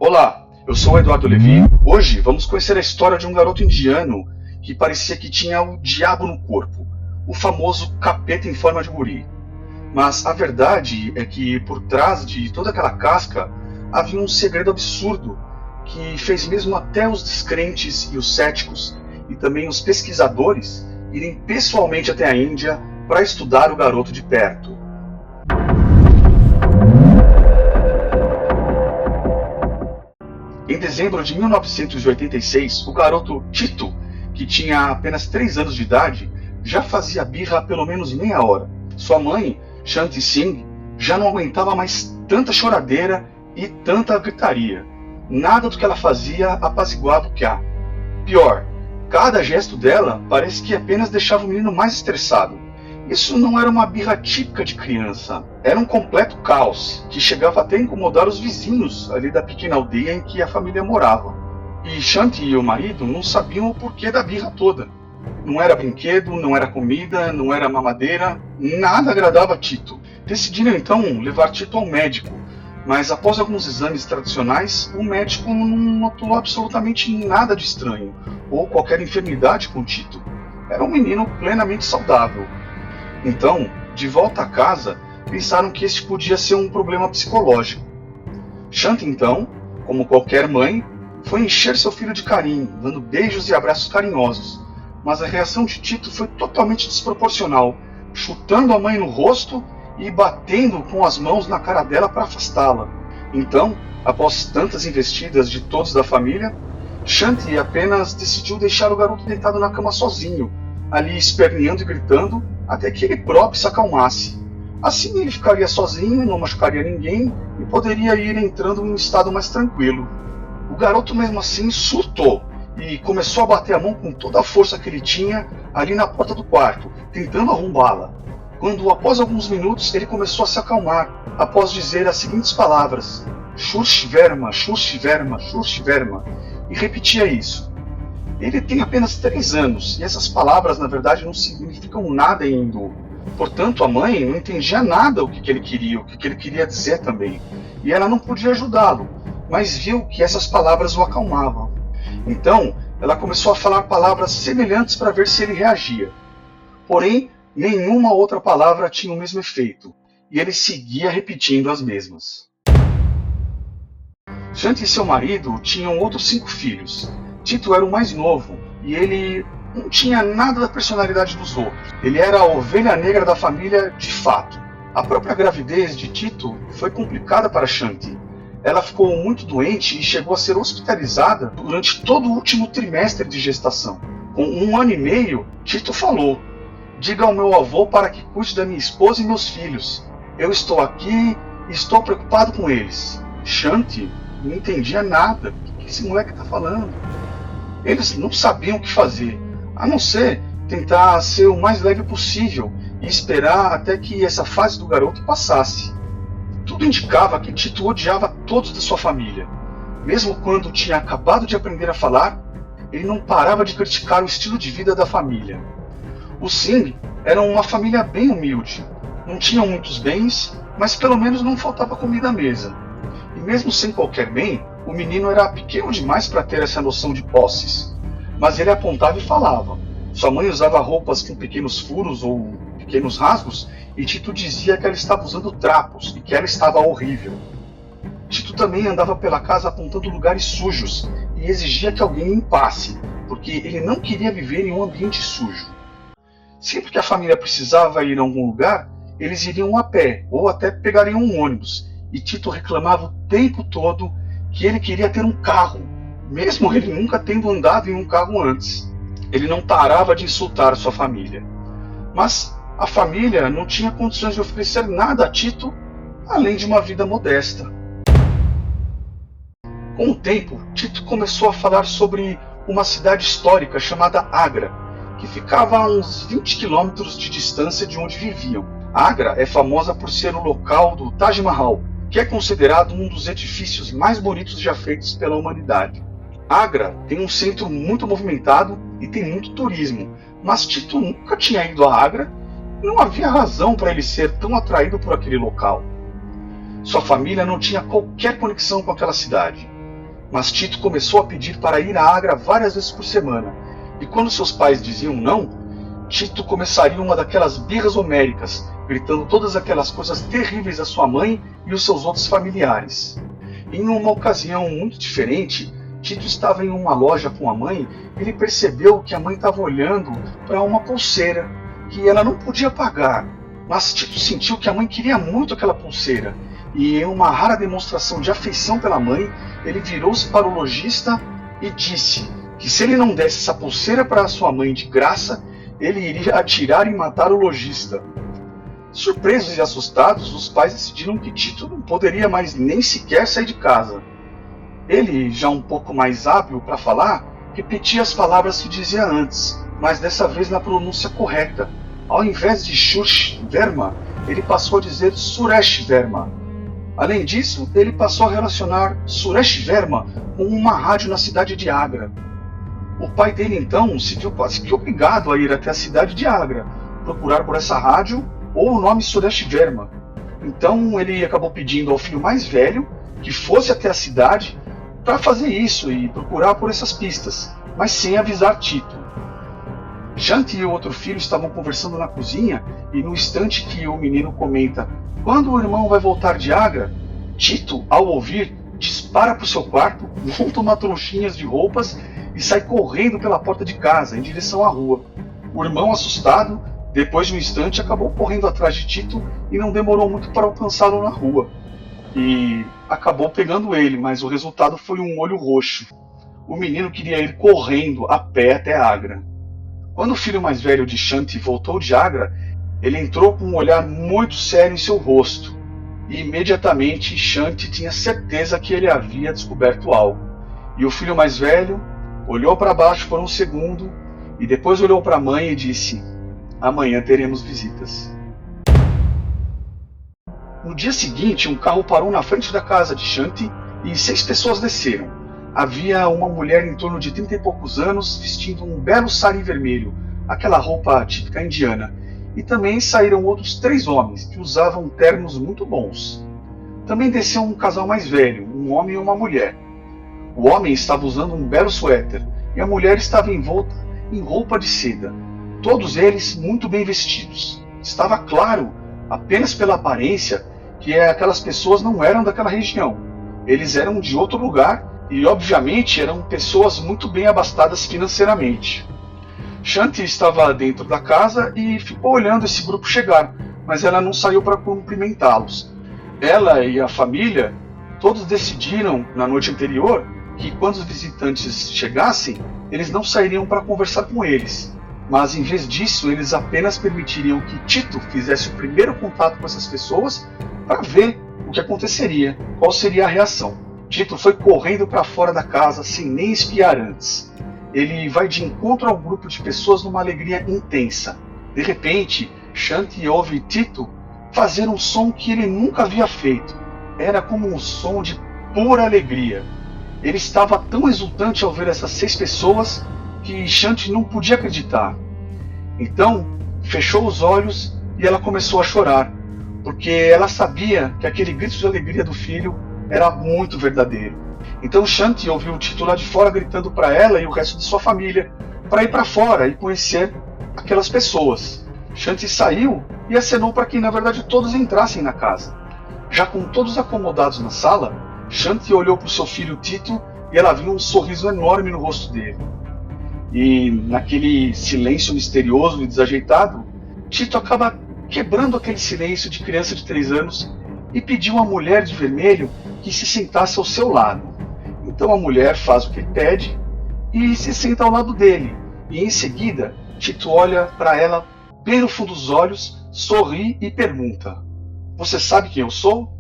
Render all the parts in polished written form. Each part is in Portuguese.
Olá, eu sou o Eduardo Levi. Hoje vamos conhecer a história de um garoto indiano que parecia que tinha o diabo no corpo, o famoso capeta em forma de guri. Mas a verdade é que por trás de toda aquela casca havia um segredo absurdo que fez mesmo até os descrentes e os céticos e também os pesquisadores irem pessoalmente até a Índia para estudar o garoto de perto. Em dezembro de 1986, o garoto Tito, que tinha apenas 3 anos de idade, já fazia birra há pelo menos meia hora. Sua mãe, Shanti Singh, já não aguentava mais tanta choradeira e tanta gritaria. Nada do que ela fazia apaziguava o Kya. Pior, cada gesto dela parece que apenas deixava o menino mais estressado. Isso não era uma birra típica de criança, era um completo caos, que chegava até a incomodar os vizinhos ali da pequena aldeia em que a família morava. E Shanti e o marido não sabiam o porquê da birra toda. Não era brinquedo, não era comida, não era mamadeira, nada agradava Tito. Decidiram então levar Tito ao médico, mas após alguns exames tradicionais, o médico não notou absolutamente nada de estranho, ou qualquer enfermidade com Tito. Era um menino plenamente saudável. Então, de volta a casa, pensaram que esse podia ser um problema psicológico. Shanti, então, como qualquer mãe, foi encher seu filho de carinho, dando beijos e abraços carinhosos. Mas a reação de Tito foi totalmente desproporcional, chutando a mãe no rosto e batendo com as mãos na cara dela para afastá-la. Então, após tantas investidas de todos da família, Shanti apenas decidiu deixar o garoto deitado na cama sozinho, ali esperneando e gritando, até que ele próprio se acalmasse. Assim ele ficaria sozinho, não machucaria ninguém e poderia ir entrando em um estado mais tranquilo. O garoto mesmo assim surtou e começou a bater a mão com toda a força que ele tinha ali na porta do quarto, tentando arrombá-la. Quando após alguns minutos ele começou a se acalmar, após dizer as seguintes palavras: Shurshverma, Shurshverma, Shurshverma, e repetia isso. Ele tem apenas 3 anos, e essas palavras na verdade não significam nada em hindu. Portanto, a mãe não entendia nada o que ele queria, o que ele queria dizer também. E ela não podia ajudá-lo, mas viu que essas palavras o acalmavam. Então, ela começou a falar palavras semelhantes para ver se ele reagia. Porém, nenhuma outra palavra tinha o mesmo efeito, e ele seguia repetindo as mesmas. Shanti e seu marido tinham outros 5 filhos. Tito era o mais novo, e ele não tinha nada da personalidade dos outros. Ele era a ovelha negra da família de fato. A própria gravidez de Tito foi complicada para Shanti. Ela ficou muito doente e chegou a ser hospitalizada durante todo o último trimestre de gestação. Com 1 ano e meio, Tito falou: "Diga ao meu avô para que cuide da minha esposa e meus filhos. Eu estou aqui e estou preocupado com eles." Shanti não entendia nada. O que esse moleque está falando? Eles não sabiam o que fazer, a não ser tentar ser o mais leve possível e esperar até que essa fase do garoto passasse. Tudo indicava que Tito odiava todos da sua família. Mesmo quando tinha acabado de aprender a falar, ele não parava de criticar o estilo de vida da família. Os Singh eram uma família bem humilde. Não tinham muitos bens, mas pelo menos não faltava comida à mesa. E mesmo sem qualquer bem, o menino era pequeno demais para ter essa noção de posses. Mas ele apontava e falava. Sua mãe usava roupas com pequenos furos ou pequenos rasgos, e Tito dizia que ela estava usando trapos e que ela estava horrível. Tito também andava pela casa apontando lugares sujos e exigia que alguém limpasse, porque ele não queria viver em um ambiente sujo. Sempre que a família precisava ir a algum lugar, eles iriam a pé ou até pegariam um ônibus, e Tito reclamava o tempo todo que ele queria ter um carro, mesmo ele nunca tendo andado em um carro antes. Ele não parava de insultar sua família. Mas a família não tinha condições de oferecer nada a Tito, além de uma vida modesta. Com o tempo, Tito começou a falar sobre uma cidade histórica chamada Agra, que ficava a uns 20 quilômetros de distância de onde viviam. Agra é famosa por ser o local do Taj Mahal, que é considerado um dos edifícios mais bonitos já feitos pela humanidade. Agra tem um centro muito movimentado e tem muito turismo, mas Tito nunca tinha ido a Agra e não havia razão para ele ser tão atraído por aquele local. Sua família não tinha qualquer conexão com aquela cidade. Mas Tito começou a pedir para ir à Agra várias vezes por semana, e quando seus pais diziam não, Tito começaria uma daquelas birras homéricas, gritando todas aquelas coisas terríveis à sua mãe e os seus outros familiares. Em uma ocasião muito diferente, Tito estava em uma loja com a mãe e ele percebeu que a mãe estava olhando para uma pulseira que ela não podia pagar. Mas Tito sentiu que a mãe queria muito aquela pulseira e, em uma rara demonstração de afeição pela mãe, ele virou-se para o lojista e disse que se ele não desse essa pulseira para sua mãe de graça, ele iria atirar e matar o lojista. Surpresos e assustados, os pais decidiram que Tito não poderia mais nem sequer sair de casa. Ele, já um pouco mais hábil para falar, repetia as palavras que dizia antes, mas dessa vez na pronúncia correta. Ao invés de Shush Verma, ele passou a dizer Suresh Verma. Além disso, ele passou a relacionar Suresh Verma com uma rádio na cidade de Agra. O pai dele então se viu quase que obrigado a ir até a cidade de Agra, procurar por essa rádio ou o nome Suresh Verma. Então ele acabou pedindo ao filho mais velho que fosse até a cidade para fazer isso e procurar por essas pistas, mas sem avisar Tito. Shanti e o outro filho estavam conversando na cozinha e no instante que o menino comenta "Quando o irmão vai voltar de Agra?", Tito, ao ouvir, dispara para o seu quarto, monta uma trouxinhas de roupas e sai correndo pela porta de casa, em direção à rua. O irmão, assustado, depois de um instante acabou correndo atrás de Tito e não demorou muito para alcançá-lo na rua. E acabou pegando ele, mas o resultado foi um olho roxo. O menino queria ir correndo a pé até Agra. Quando o filho mais velho de Shanti voltou de Agra, ele entrou com um olhar muito sério em seu rosto. E imediatamente Shanti tinha certeza que ele havia descoberto algo. E o filho mais velho olhou para baixo por um segundo e depois olhou para a mãe e disse: "Amanhã teremos visitas." No dia seguinte, um carro parou na frente da casa de Shanti e 6 pessoas desceram. Havia uma mulher em torno de 30 e poucos anos, vestindo um belo sari vermelho, aquela roupa típica indiana, e também saíram outros 3 homens, que usavam ternos muito bons. Também desceu um casal mais velho, um homem e uma mulher. O homem estava usando um belo suéter, e a mulher estava envolta em roupa de seda. Todos eles muito bem vestidos. Estava claro, apenas pela aparência, que aquelas pessoas não eram daquela região. Eles eram de outro lugar e, obviamente, eram pessoas muito bem abastadas financeiramente. Shanti estava dentro da casa e ficou olhando esse grupo chegar, mas ela não saiu para cumprimentá-los. Ela e a família, todos decidiram, na noite anterior, que quando os visitantes chegassem, eles não sairiam para conversar com eles. Mas, em vez disso, eles apenas permitiriam que Tito fizesse o primeiro contato com essas pessoas para ver o que aconteceria, qual seria a reação. Tito foi correndo para fora da casa sem nem espiar antes. Ele vai de encontro ao grupo de pessoas numa alegria intensa. De repente, Shanti ouve Tito fazer um som que ele nunca havia feito. Era como um som de pura alegria. Ele estava tão exultante ao ver essas 6 pessoas que Shanti não podia acreditar. Então, fechou os olhos e ela começou a chorar, porque ela sabia que aquele grito de alegria do filho era muito verdadeiro. Então Shanti ouviu o Tito lá de fora gritando para ela e o resto de sua família para ir para fora e conhecer aquelas pessoas. Shanti saiu e acenou para que na verdade todos entrassem na casa. Já com todos acomodados na sala, Shanti olhou para o seu filho Tito e ela viu um sorriso enorme no rosto dele. E naquele silêncio misterioso e desajeitado, Tito acaba quebrando aquele silêncio de criança de 3 anos e pediu à mulher de vermelho que se sentasse ao seu lado. Então a mulher faz o que ele pede e se senta ao lado dele. E em seguida, Tito olha para ela bem no fundo dos olhos, sorri e pergunta: "Você sabe quem eu sou?"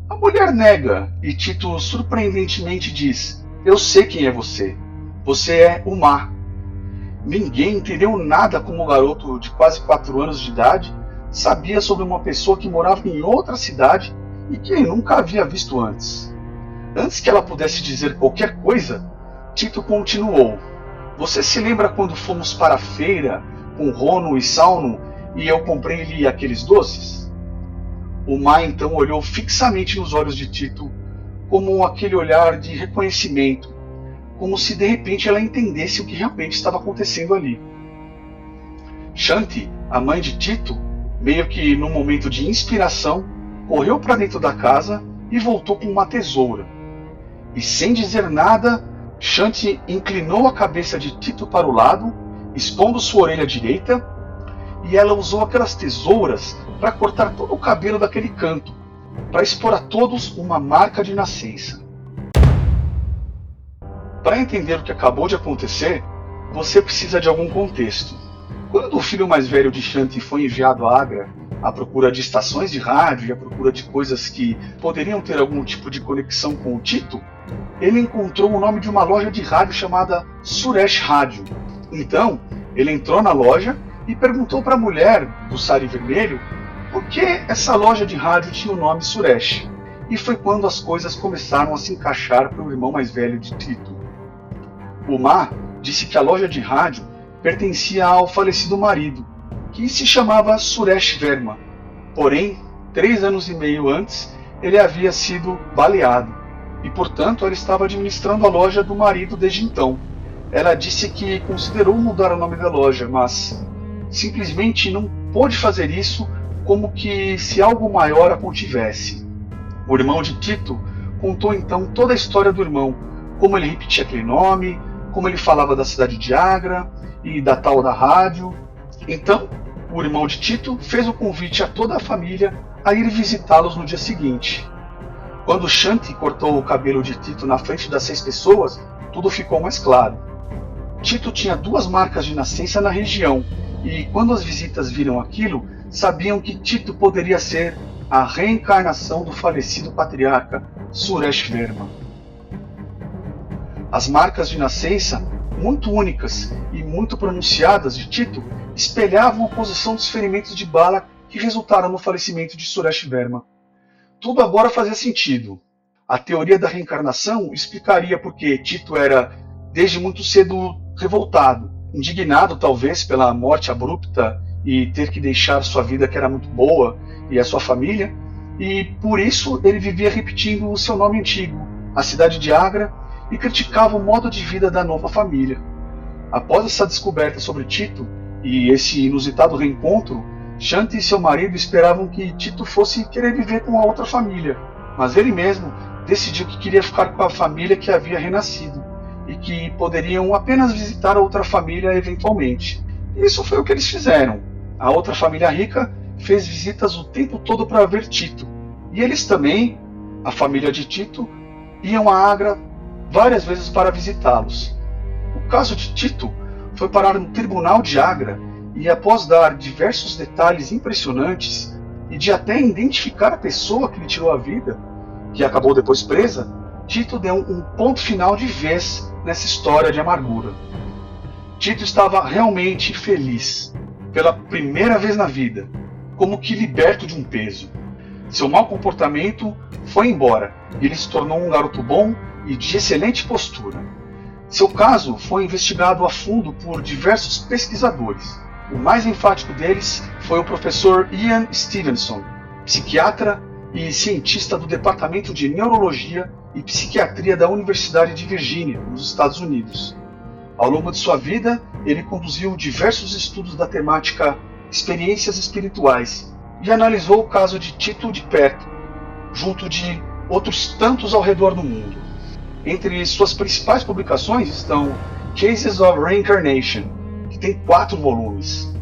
A mulher nega e Tito surpreendentemente diz: "Eu sei quem é você. Você é Uma." Ninguém entendeu nada como o garoto de quase 4 anos de idade sabia sobre uma pessoa que morava em outra cidade e que ele nunca havia visto antes. Antes que ela pudesse dizer qualquer coisa, Tito continuou: "Você se lembra quando fomos para a feira com Rono e Sauno e eu comprei-lhe aqueles doces?" O Má então olhou fixamente nos olhos de Tito, como aquele olhar de reconhecimento, como se de repente ela entendesse o que realmente estava acontecendo ali. Shanti, a mãe de Tito, meio que num momento de inspiração, correu para dentro da casa e voltou com uma tesoura. E sem dizer nada, Shanti inclinou a cabeça de Tito para o lado, expondo sua orelha direita, e ela usou aquelas tesouras para cortar todo o cabelo daquele canto, para expor a todos uma marca de nascença. Para entender o que acabou de acontecer, você precisa de algum contexto. Quando o filho mais velho de Shanti foi enviado a Agra à procura de estações de rádio e à procura de coisas que poderiam ter algum tipo de conexão com o Tito, ele encontrou o nome de uma loja de rádio chamada Suresh Rádio. Então, ele entrou na loja e perguntou para a mulher do sari vermelho por que essa loja de rádio tinha o nome Suresh. E foi quando as coisas começaram a se encaixar para o irmão mais velho de Tito. Uma disse que a loja de rádio pertencia ao falecido marido, que se chamava Suresh Verma. Porém, 3 anos e meio antes, ele havia sido baleado, e portanto ela estava administrando a loja do marido desde então. Ela disse que considerou mudar o nome da loja, mas simplesmente não pôde fazer isso, como que se algo maior a contivesse. O irmão de Tito contou então toda a história do irmão, como ele repetia aquele nome, como ele falava da cidade de Agra e da tal da rádio. Então, o irmão de Tito fez o convite a toda a família a ir visitá-los no dia seguinte. Quando Shanti cortou o cabelo de Tito na frente das 6 pessoas, tudo ficou mais claro. Tito tinha 2 marcas de nascença na região, e quando as visitas viram aquilo, sabiam que Tito poderia ser a reencarnação do falecido patriarca Suresh Verma. As marcas de nascença, muito únicas e muito pronunciadas de Tito, espelhavam a posição dos ferimentos de bala que resultaram no falecimento de Suresh Verma. Tudo agora fazia sentido. A teoria da reencarnação explicaria por que Tito era, desde muito cedo, revoltado, indignado talvez pela morte abrupta e ter que deixar sua vida que era muito boa e a sua família, e por isso ele vivia repetindo o seu nome antigo, a cidade de Agra, e criticava o modo de vida da nova família. Após essa descoberta sobre Tito e esse inusitado reencontro, Shanti e seu marido esperavam que Tito fosse querer viver com a outra família, mas ele mesmo decidiu que queria ficar com a família que havia renascido e que poderiam apenas visitar a outra família eventualmente. Isso foi o que eles fizeram. A outra família rica fez visitas o tempo todo para ver Tito, e eles também, a família de Tito, iam a Agra várias vezes para visitá-los. O caso de Tito foi parar no tribunal de Agra e, após dar diversos detalhes impressionantes e de até identificar a pessoa que lhe tirou a vida, que acabou depois presa, Tito deu um ponto final de vez nessa história de amargura. Tito estava realmente feliz, pela primeira vez na vida, como que liberto de um peso. Seu mau comportamento foi embora e ele se tornou um garoto bom e de excelente postura. Seu caso foi investigado a fundo por diversos pesquisadores. O mais enfático deles foi o professor Ian Stevenson, psiquiatra e cientista do Departamento de Neurologia e Psiquiatria da Universidade de Virgínia, nos Estados Unidos. Ao longo de sua vida, ele conduziu diversos estudos da temática experiências espirituais e analisou o caso de Tito de perto, junto de outros tantos ao redor do mundo. Entre suas principais publicações estão Cases of Reincarnation, que tem 4 volumes.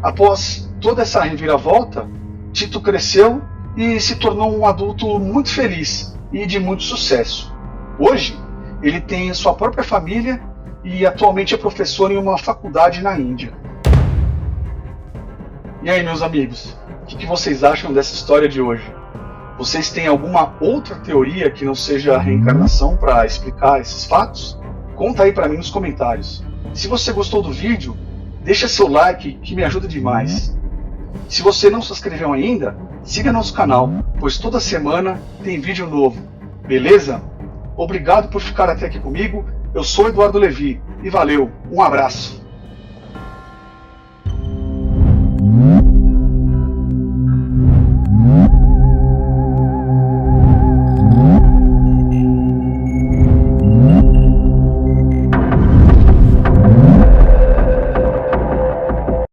Após toda essa reviravolta, Tito cresceu e se tornou um adulto muito feliz e de muito sucesso. Hoje, ele tem sua própria família e atualmente é professor em uma faculdade na Índia. E aí, meus amigos, o que vocês acham dessa história de hoje? Vocês têm alguma outra teoria que não seja a reencarnação para explicar esses fatos? Conta aí para mim nos comentários. Se você gostou do vídeo, deixa seu like que me ajuda demais. Se você não se inscreveu ainda, siga nosso canal, pois toda semana tem vídeo novo. Beleza? Obrigado por ficar até aqui comigo. Eu sou Eduardo Levi e valeu, um abraço.